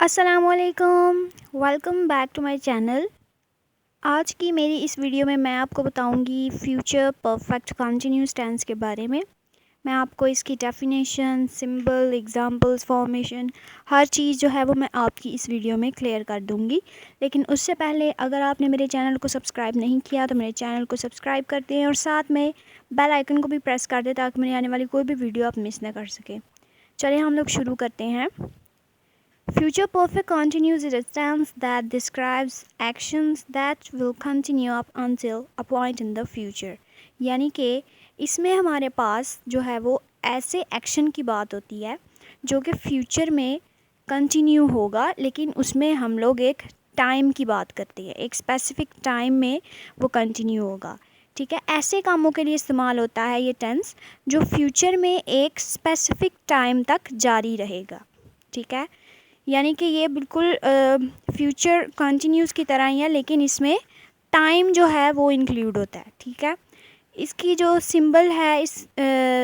अस्सलामुअलैकुम, welcome back to my channel. आज की मेरी इस वीडियो में मैं आपको बताऊंगी फ्यूचर परफेक्ट कंटिन्यूअस टेंस के बारे में। मैं आपको इसकी डेफिनेशन, सिंबल, एग्जांपल्स, फॉर्मेशन, हर चीज़ जो है वो मैं आपकी इस वीडियो में क्लियर कर दूंगी। लेकिन उससे पहले अगर आपने मेरे चैनल को सब्सक्राइब नहीं किया तो मेरे चैनल को सब्सक्राइब कर दें और साथ में बेल आइकन को भी प्रेस कर दें ताकि मेरी आने वाली कोई भी वीडियो आप मिस ना कर सकें। चलिए हम लोग शुरू करते हैं। Future perfect continuous is a tense that describes actions that will continue up until a point in the future। यानी कि इसमें हमारे पास जो है वो ऐसे एक्शन की बात होती है जो कि फ्यूचर में कंटिन्यू होगा, लेकिन उसमें हम लोग एक टाइम की बात करते हैं, एक स्पेसिफिक टाइम में वो कंटिन्यू होगा। ठीक है, ऐसे कामों के लिए इस्तेमाल होता है ये टेंस जो फ्यूचर में एक स्पेसिफिक टाइम तक जारी रहेगा। ठीक है, यानी कि ये बिल्कुल फ्यूचर कंटिन्यूस की तरह ही है, लेकिन इसमें टाइम जो है वो इंक्लूड होता है। ठीक है, इसकी जो सिंबल है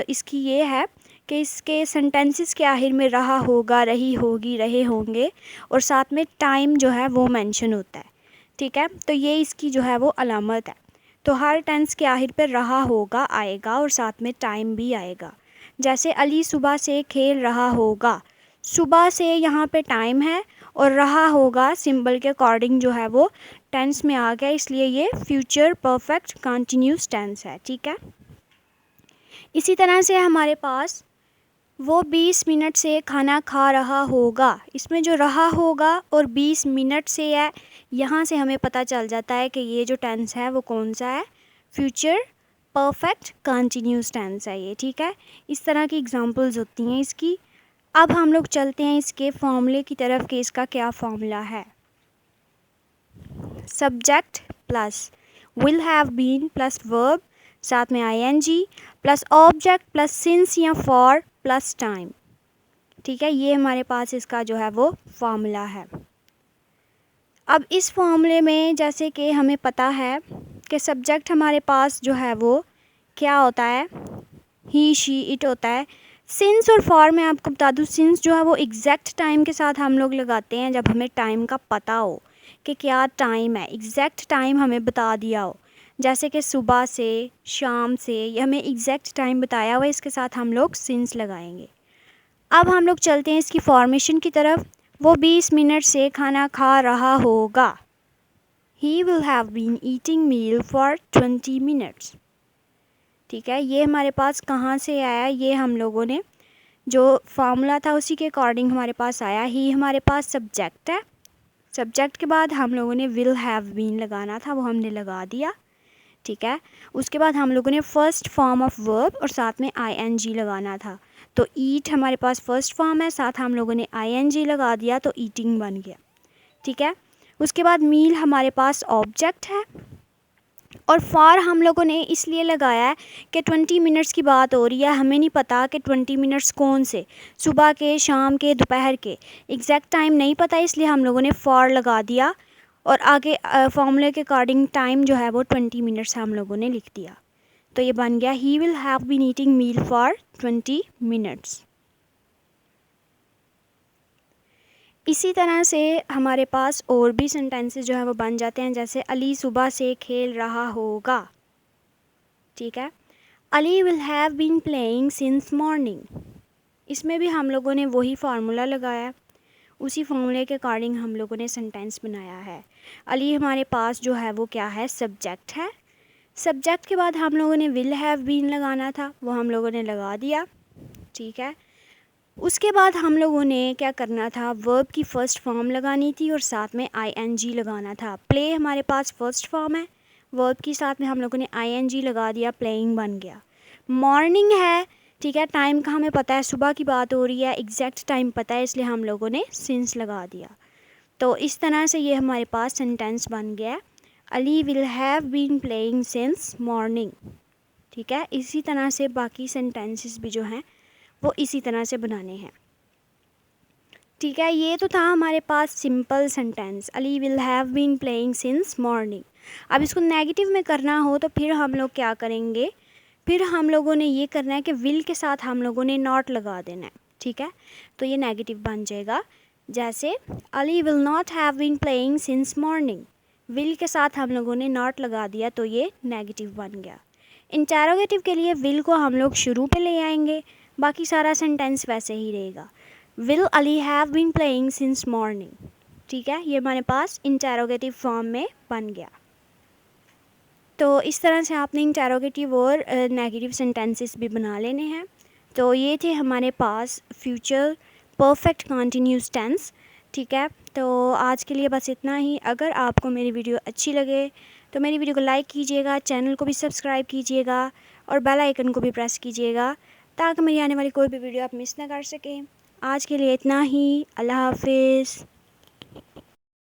इसकी ये है कि इसके सेंटेंसेस के आखिर में रहा होगा, रही होगी, रहे होंगे और साथ में टाइम जो है वो मेंशन होता है। ठीक है, तो ये इसकी जो है वो अलामत है। तो हर टेंस के आखिर पर रहा होगा आएगा और साथ में टाइम भी आएगा। जैसे अली सुबह से खेल रहा होगा, सुबह से यहाँ पे टाइम है और रहा होगा सिंबल के अकॉर्डिंग जो है वो टेंस में आ गया, इसलिए ये फ्यूचर परफेक्ट कंटिन्यूस टेंस है। ठीक है, इसी तरह से हमारे पास वो 20 मिनट से खाना खा रहा होगा, इसमें जो रहा होगा और 20 मिनट से है, यहाँ से हमें पता चल जाता है कि ये जो टेंस है वो कौन सा है, फ्यूचर परफेक्ट कंटिन्यूस टेंस है ये। ठीक है, इस तरह की एग्जांपल्स होती हैं इसकी। अब हम लोग चलते हैं इसके फॉर्मूले की तरफ कि इसका क्या फॉर्मूला है। Subject plus will have been plus verb, साथ में ING plus object plus since या फॉर प्लस टाइम। ठीक है, ये हमारे पास इसका जो है वो फॉर्मूला है। अब इस फॉर्मूले में जैसे कि हमें पता है कि सब्जेक्ट हमारे पास जो है वो क्या होता है, ही, शी, इट होता है। सिंस और फॉर में आपको बता दूँ, सिंस जो है वो एग्जैक्ट टाइम के साथ हम लोग लगाते हैं जब हमें टाइम का पता हो कि क्या टाइम है, एग्जैक्ट टाइम हमें बता दिया हो, जैसे कि सुबह से, शाम से, ये हमें एग्जैक्ट टाइम बताया हुआ, इसके साथ हम लोग सिंस लगाएंगे। अब हम लोग चलते हैं इसकी फॉर्मेशन की तरफ। वो 20 मिनट से खाना खा रहा होगा, he will have been eating meal for 20 minutes. ठीक है, ये हमारे पास कहाँ से आया, ये हम लोगों ने जो फार्मूला था उसी के अकॉर्डिंग हमारे पास आया। ही हमारे पास सब्जेक्ट है, सब्जेक्ट के बाद हम लोगों ने विल हैव बीन लगाना था, वो हमने लगा दिया। ठीक है, उसके बाद हम लोगों ने फर्स्ट फॉर्म ऑफ वर्ब और साथ में आईएनजी लगाना था। तो ईट हमारे पास फर्स्ट फॉर्म है, साथ हम लोगों ने आईएनजी लगा दिया तो ईटिंग बन गया। ठीक है, उसके बाद मील हमारे पास ऑब्जेक्ट है और फॉर हम लोगों ने इसलिए लगाया है कि 20 मिनट्स की बात हो रही है, हमें नहीं पता कि 20 मिनट्स कौन से, सुबह के, शाम के, दोपहर के, एग्जैक्ट टाइम नहीं पता, इसलिए हम लोगों ने फॉर लगा दिया और आगे फॉर्मूले के अकॉर्डिंग टाइम जो है वो 20 मिनट्स हम लोगों ने लिख दिया। तो ये बन गया he will have been eating meal for 20 minutes. इसी तरह से हमारे पास और भी सेंटेंसेस जो है वो बन जाते हैं, जैसे अली सुबह से खेल रहा होगा। ठीक है, Ali will have been playing since morning, इसमें भी हम लोगों ने वही फार्मूला लगाया, उसी फार्मूले के अकॉर्डिंग हम लोगों ने सेंटेंस बनाया है। अली हमारे पास जो है वो क्या है, सब्जेक्ट है। सब्जेक्ट के बाद हम लोगों ने विल हैव बीन लगाना था, वो हम लोगों ने लगा दिया। ठीक है, उसके बाद हम लोगों ने क्या करना था, वर्ब की फ़र्स्ट फॉर्म लगानी थी और साथ में आईएनजी लगाना था। प्ले हमारे पास फर्स्ट फॉर्म है, वर्ब की साथ में हम लोगों ने आईएनजी लगा दिया, प्लेइंग बन गया। मॉर्निंग है, ठीक है, टाइम का हमें पता है, सुबह की बात हो रही है, एग्जैक्ट टाइम पता है, इसलिए हम लोगों ने सिंस लगा दिया। तो इस तरह से ये हमारे पास सेंटेंस बन गया, Ali will have been playing since morning. ठीक है, इसी तरह से बाकी सेंटेंसेस भी जो हैं वो इसी तरह से बनाने हैं। ठीक है, ये तो था हमारे पास simple sentence, Ali will have been playing since morning. अब इसको नेगेटिव में करना हो तो फिर हम लोग क्या करेंगे, फिर हम लोगों ने ये करना है कि विल के साथ हम लोगों ने नॉट लगा देना है। ठीक है, तो ये नेगेटिव बन जाएगा, जैसे Ali will not have been playing since morning, will के साथ हम लोगों ने नॉट लगा दिया तो ये नेगेटिव बन गया। इंटेरोगेटिव के लिए विल को हम लोग शुरू पे ले आएंगे, बाकी सारा सेंटेंस वैसे ही रहेगा। Will Ali have been playing since morning, ठीक है, ये हमारे पास इंटेरोगेटिव फॉर्म में बन गया। तो इस तरह से आपने इंटेरोगेटिव और नेगेटिव सेंटेंसेस भी बना लेने हैं। तो ये थे हमारे पास फ्यूचर परफेक्ट कंटिन्यूस टेंस, ठीक है। तो आज के लिए बस इतना ही। अगर आपको मेरी वीडियो अच्छी लगे तो मेरी वीडियो को लाइक कीजिएगा, चैनल को भी सब्सक्राइब कीजिएगा और बेल आइकन को भी प्रेस कीजिएगा ताकि मेरी आने वाली कोई भी वीडियो आप मिस ना कर सकें। आज के लिए इतना ही। अल्लाह हाफिज़।